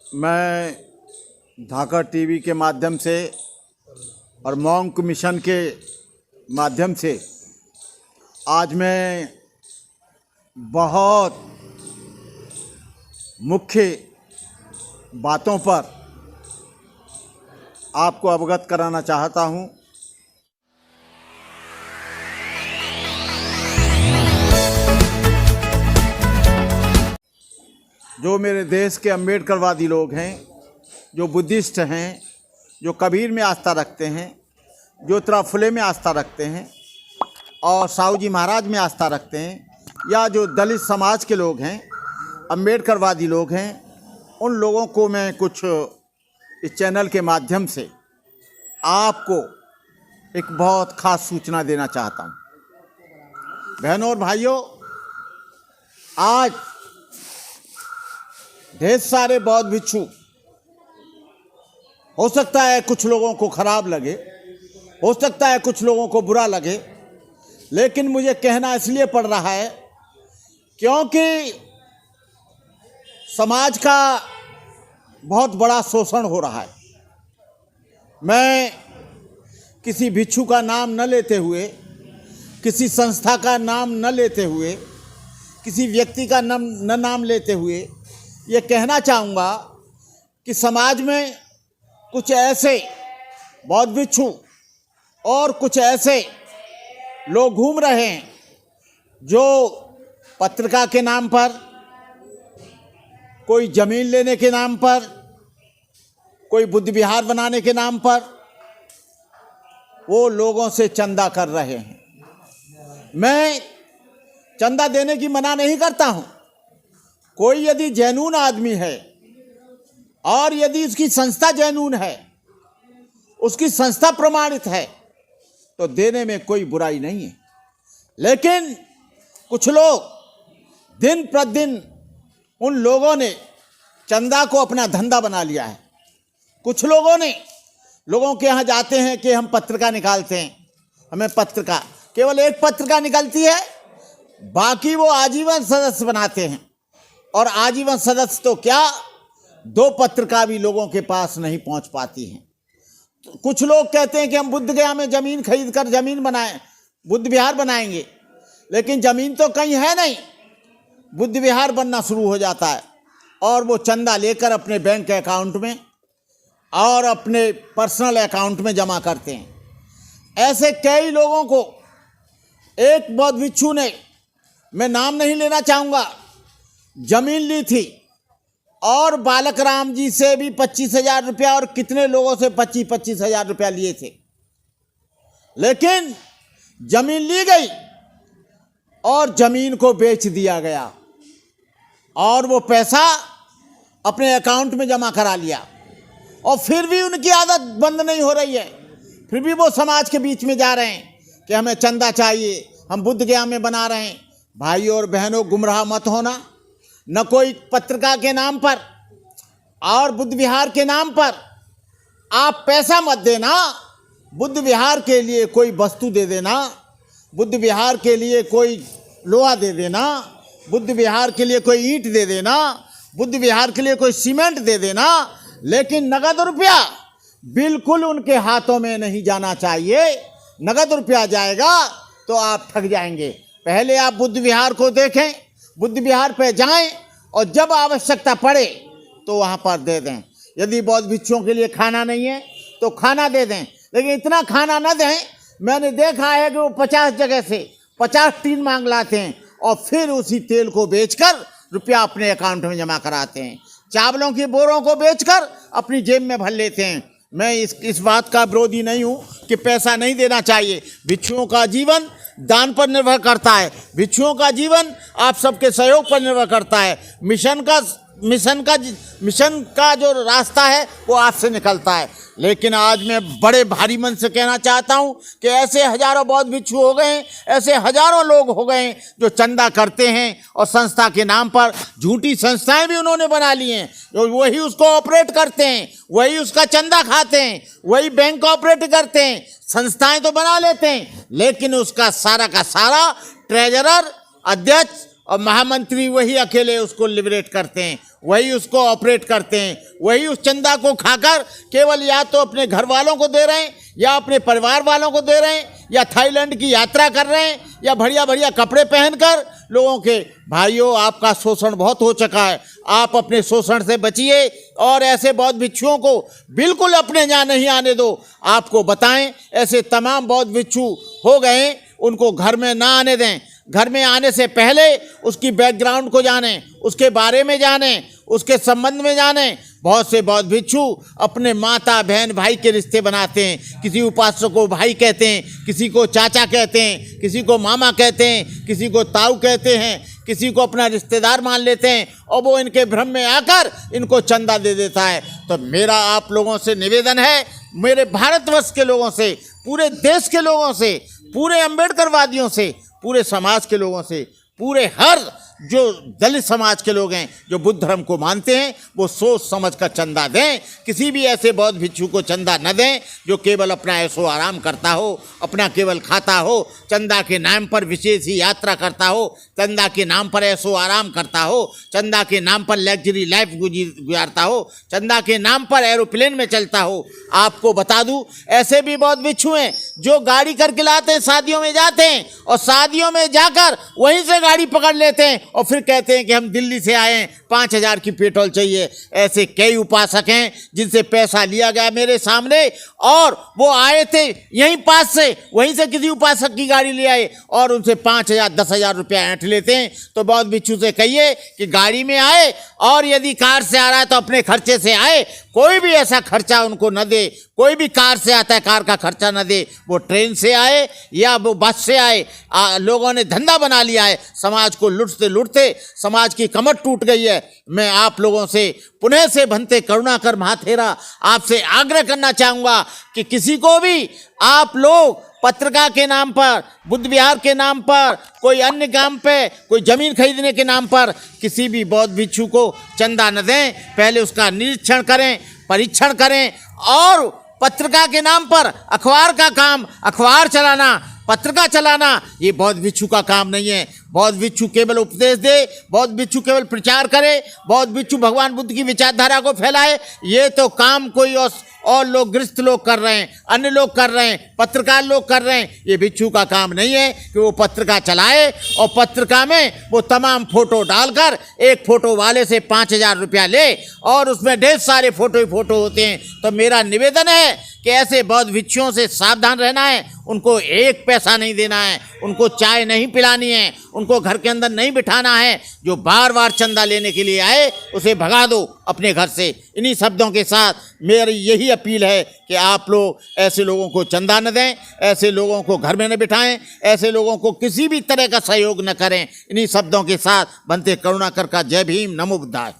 मैं धाकर टीवी के माध्यम से और मॉन्क मिशन के माध्यम से आज मैं बहुत मुख्य बातों पर आपको अवगत कराना चाहता हूं। जो मेरे देश के अम्बेडकरवादी लोग हैं, जो बुद्धिस्ट हैं, जो कबीर में आस्था रखते हैं, जो फुले में आस्था रखते हैं और साहू जी महाराज में आस्था रखते हैं, या जो दलित समाज के लोग हैं, अम्बेडकरवादी लोग हैं, उन लोगों को मैं कुछ इस चैनल के माध्यम से आपको एक बहुत ख़ास सूचना देना चाहता हूँ। बहनों और भाइयों, आज ढेर सारे बौद्ध भिक्षु, हो सकता है कुछ लोगों को खराब लगे, हो सकता है कुछ लोगों को बुरा लगे, लेकिन मुझे कहना इसलिए पड़ रहा है क्योंकि समाज का बहुत बड़ा शोषण हो रहा है। मैं किसी भिक्षु का नाम न लेते हुए, किसी संस्था का नाम न लेते हुए, किसी व्यक्ति का नाम लेते हुए ये कहना चाहूँगा कि समाज में कुछ ऐसे बौद्ध भिक्षु और कुछ ऐसे लोग घूम रहे हैं जो पत्रिका के नाम पर, कोई ज़मीन लेने के नाम पर, कोई बुद्ध विहार बनाने के नाम पर वो लोगों से चंदा कर रहे हैं। मैं चंदा देने की मना नहीं करता हूँ। कोई यदि जैनून आदमी है और यदि उसकी संस्था जैनून है, उसकी संस्था प्रमाणित है, तो देने में कोई बुराई नहीं है। लेकिन कुछ लोग दिन प्रतिदिन उन लोगों ने चंदा को अपना धंधा बना लिया है। कुछ लोगों ने लोगों के यहाँ जाते हैं कि हम पत्रिका निकालते हैं, हमें पत्रिका, केवल एक पत्रिका निकलती है, बाकी वो आजीवन सदस्य बनाते हैं। और आजीवन सदस्य तो क्या, 2 पत्रिका भी लोगों के पास नहीं पहुंच पाती हैं। तो कुछ लोग कहते हैं कि हम बुद्ध गया में ज़मीन खरीद कर ज़मीन बनाएं, बुद्ध विहार बनाएंगे, लेकिन ज़मीन तो कहीं है नहीं, बुद्ध विहार बनना शुरू हो जाता है और वो चंदा लेकर अपने बैंक अकाउंट में और अपने पर्सनल अकाउंट में जमा करते हैं। ऐसे कई लोगों को एक बौद्ध भिक्षु ने, मैं नाम नहीं लेना चाहूँगा, जमीन ली थी और बालक राम जी से भी 25,000 रुपया और कितने लोगों से 25,000 रुपया लिए थे। लेकिन जमीन ली गई और जमीन को बेच दिया गया और वो पैसा अपने अकाउंट में जमा करा लिया। और फिर भी उनकी आदत बंद नहीं हो रही है, फिर भी वो समाज के बीच में जा रहे हैं कि हमें चंदा चाहिए, हम बुद्ध गया में बना रहे हैं। भाइयों और बहनों, गुमराह मत होना। न कोई पत्रिका के नाम पर और बुद्ध विहार के नाम पर आप पैसा मत देना। बुद्ध विहार के लिए कोई वस्तु दे देना, बुद्ध विहार के लिए कोई लोहा दे देना, बुद्ध विहार के लिए कोई ईंट दे देना, बुद्ध विहार के लिए कोई सीमेंट दे देना, लेकिन नगद रुपया बिल्कुल उनके हाथों में नहीं जाना चाहिए। नगद रुपया जाएगा तो आप ठग जाएंगे। पहले आप बुद्ध विहार को देखें, बुद्ध विहार पे जाएं और जब आवश्यकता पड़े तो वहाँ पर दे दें। यदि बौद्ध भिक्षुओं के लिए खाना नहीं है तो खाना दे दें, लेकिन इतना खाना न दें। मैंने देखा है कि वो 50 जगह से 50 टीन मांग लाते हैं और फिर उसी तेल को बेचकर रुपया अपने अकाउंट में जमा कराते हैं। चावलों की बोरों को बेचकर अपनी जेब में भर लेते हैं। मैं इस बात का विरोधी नहीं हूँ कि पैसा नहीं देना चाहिए। भिक्षुओं का जीवन दान पर निर्भर करता है, भिक्षुओं का जीवन आप सबके सहयोग पर निर्भर करता है। मिशन का जो रास्ता है वो आपसे निकलता है। लेकिन आज मैं बड़े भारी मन से कहना चाहता हूँ कि ऐसे हजारों बौद्ध भिक्षु हो गए हैं, ऐसे हजारों लोग हो गए हैं जो चंदा करते हैं और संस्था के नाम पर झूठी संस्थाएं भी उन्होंने बना ली हैं। वही उसको ऑपरेट करते हैं, वही उसका चंदा खाते हैं, वही बैंक ऑपरेट करते हैं। संस्थाएं तो बना लेते हैं, लेकिन उसका सारा का सारा ट्रेजरर, अध्यक्ष और महामंत्री वही अकेले उसको लिबरेट करते हैं, वही उसको ऑपरेट करते हैं, वही उस चंदा को खाकर केवल या तो अपने घर वालों को दे रहे हैं, या अपने परिवार वालों को दे रहे हैं, या थाईलैंड की यात्रा कर रहे हैं, या बढ़िया बढ़िया कपड़े पहनकर लोगों के। भाइयों, आपका शोषण बहुत हो चुका है, आप अपने शोषण से बचिए और ऐसे बौद्ध भिक्षुओं को बिल्कुल अपने यहाँ नहीं आने दो। आपको बताएं, ऐसे तमाम बौद्ध भिक्षु हो गए, उनको घर में ना आने दें। घर में आने से पहले उसकी बैकग्राउंड को जानें, उसके बारे में जानें, उसके संबंध में जानें। बहुत से बौद्ध भिक्षु अपने माता बहन भाई के रिश्ते बनाते हैं, किसी उपासक को भाई कहते हैं, किसी को चाचा कहते हैं, किसी को मामा कहते हैं, किसी को ताऊ कहते हैं, किसी को अपना रिश्तेदार मान लेते हैं, और वो इनके भ्रम में आकर इनको चंदा दे देता है। तो मेरा आप लोगों से निवेदन है, मेरे भारतवर्ष के लोगों से, पूरे देश के लोगों से, पूरे अम्बेडकरवादियों से, पूरे समाज के लोगों से, पूरे हर जो दलित समाज के लोग हैं जो बुद्ध धर्म को मानते हैं, वो सोच समझ कर चंदा दें। किसी भी ऐसे बौद्ध भिक्षु को चंदा न दें जो केवल अपना ऐशो आराम करता हो, अपना केवल खाता हो, चंदा के नाम पर विशेष ही यात्रा करता हो, चंदा के नाम पर ऐशो आराम करता हो, चंदा के नाम पर लग्जरी लाइफ गुजारता हो, चंदा के नाम पर एरोप्लेन में चलता हो। आपको बता दूं, ऐसे भी बौद्ध भिक्षु हैं जो गाड़ी करके लाते हैं, शादियों में जाते हैं और शादियों में जाकर वहीं से गाड़ी पकड़ लेते हैं और फिर कहते हैं कि हम दिल्ली से आए हैं, 5,000 की पेट्रोल चाहिए। ऐसे कई उपासक हैं जिनसे पैसा लिया गया मेरे सामने, और वो आए थे यहीं पास से, वहीं से किसी उपासक की गाड़ी ले आए और उनसे 5,000 10,000 रुपया ऐंठ लेते हैं। तो बौद्ध भिक्षु से कहिए कि गाड़ी में आए, और यदि कार से आ रहा है तो अपने खर्चे से आए, कोई भी ऐसा खर्चा उनको न दे। कोई भी कार से आता है, कार का खर्चा न दे, वो ट्रेन से आए या वो बस से आए। लोगों ने धंधा बना लिया है, समाज को लूटते लूटते समाज की कमर टूट गई है। मैं आप लोगों से पुनः से भंते करुणाकर महाथेरा आपसे आग्रह करना चाहूँगा कि किसी को भी आप लोग पत्रिका के नाम पर, बुद्ध विहार के नाम पर, कोई अन्य काम पे, कोई ज़मीन खरीदने के नाम पर किसी भी बौद्ध भिक्षु को चंदा न दें। पहले उसका निरीक्षण करें, परीक्षण करें। और पत्रिका के नाम पर अखबार का काम, अखबार चलाना, पत्रिका चलाना, ये बौद्ध भिक्षु का काम नहीं है। बौद्ध भिक्षु केवल उपदेश दे, बौद्ध भिक्षु केवल प्रचार करे, बौद्ध भिक्षु भगवान बुद्ध की विचारधारा को फैलाए, ये तो काम कोई और लोग, गृहस्थ लोग कर रहे हैं, अन्य लोग कर रहे हैं, पत्रकार लोग कर रहे हैं। ये भिक्षु का काम नहीं है कि वो पत्रिका चलाए और पत्रिका में वो तमाम फोटो डालकर एक फोटो वाले से 5,000 रुपया ले और उसमें ढेर सारे फोटो ही फोटो होते हैं। तो मेरा निवेदन है कि ऐसे बौद्ध भिक्षुओं से सावधान रहना है। उनको एक पैसा नहीं देना है, उनको चाय नहीं पिलानी है, उनको घर के अंदर नहीं बिठाना है। जो बार बार चंदा लेने के लिए आए उसे भगा दो अपने घर से। इन्हीं शब्दों के साथ मेरी यही अपील है कि आप लोग ऐसे लोगों को चंदा न दें, ऐसे लोगों को घर में न बिठाएं, ऐसे लोगों को किसी भी तरह का सहयोग न करें। इन्हीं शब्दों के साथ बनते करुणाकर का जय भीम, नमो बुद्धाय।